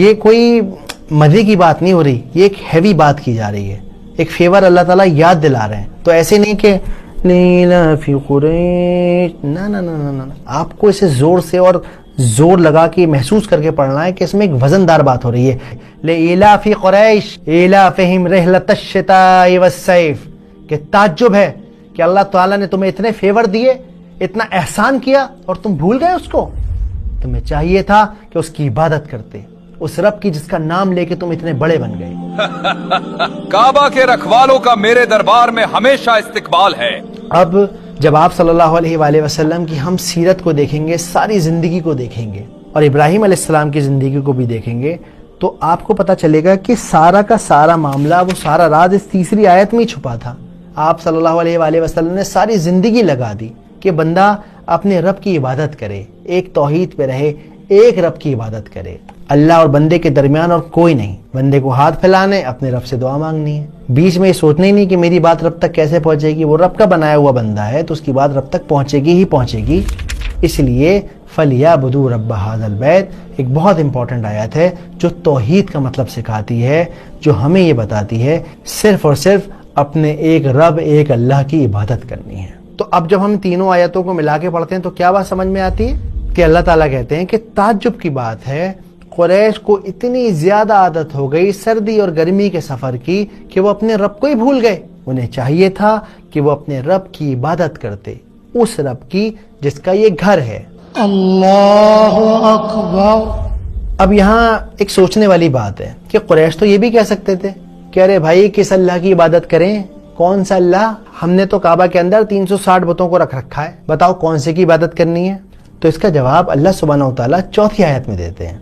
یہ کوئی مزے کی بات نہیں ہو رہی، یہ ایک ہیوی بات کی جا رہی ہے، ایک فیور اللہ تعالیٰ یاد دلا رہے ہیں. تو ایسے نہیں کہ لیلا فی قریش، نہ نہ نہ نہ نہ، آپ کو اسے زور سے اور زور لگا کے محسوس کر کے پڑھنا ہے کہ اس میں ایک وزن دار بات ہو رہی ہے. لإیلاف قریش ایلافہم رحلۃ الشتاء والصیف، کہ تعجب ہے کہ اللہ تعالیٰ نے تمہیں اتنے فیور دیے، اتنا احسان کیا اور تم بھول گئے اس کو. تمہیں چاہیے تھا کہ اس کی عبادت کرتے، اس رب کی جس کا نام لے کے تم اتنے بڑے بن گئے. کعبہ کے رکھوالوں کا میرے دربار میں ہمیشہ استقبال ہے. اب جب آپ صلی اللہ علیہ وآلہ وسلم کی ہم سیرت کو دیکھیں گے، ساری زندگی کو دیکھیں گے اور ابراہیم علیہ السلام کی زندگی کو بھی دیکھیں گے، تو آپ کو پتہ چلے گا کہ سارا کا سارا معاملہ، وہ سارا راز اس تیسری آیت میں ہی چھپا تھا. آپ صلی اللہ علیہ وآلہ وسلم نے ساری زندگی لگا دی کہ بندہ اپنے رب کی عبادت کرے، ایک توحید پہ رہے، ایک رب کی عبادت کرے. اللہ اور بندے کے درمیان اور کوئی نہیں. بندے کو ہاتھ پھیلانے، اپنے رب سے دعا مانگنی ہے. بیچ میں یہ سوچنا ہی نہیں کہ میری بات رب تک کیسے پہنچے گی. وہ رب کا بنایا ہوا بندہ ہے تو اس کی بات رب تک پہنچے گی ہی پہنچے گی. اس لیے فَلْيَعْبُدُوا رَبَّ هَذَا الْبَيْتِ ایک بہت امپورٹنٹ آیت ہے جو توحید کا مطلب سکھاتی ہے، جو ہمیں یہ بتاتی ہے صرف اور صرف اپنے ایک رب، ایک اللہ کی عبادت کرنی ہے. تو اب جب ہم تینوں آیتوں کو ملا کے پڑھتے ہیں تو کیا بات سمجھ میں آتی ہے کہ اللہ تعالیٰ کہتے ہیں کہ تعجب کی بات ہے، قریش کو اتنی زیادہ عادت ہو گئی سردی اور گرمی کے سفر کی کہ وہ اپنے رب کو ہی بھول گئے. انہیں چاہیے تھا کہ وہ اپنے رب کی عبادت کرتے، اس رب کی جس کا یہ گھر ہے. اللہ اکبر. اب یہاں ایک سوچنے والی بات ہے کہ قریش تو یہ بھی کہہ سکتے تھے کہ ارے بھائی کس اللہ کی عبادت کریں، کون سا اللہ، ہم نے تو کعبہ کے اندر 360 بتوں کو رکھ رکھا ہے، بتاؤ کون سے کی عبادت کرنی ہے. تو اس کا جواب اللہ سبحانہ و تعالیٰ چوتھی آیت میں دیتے ہیں.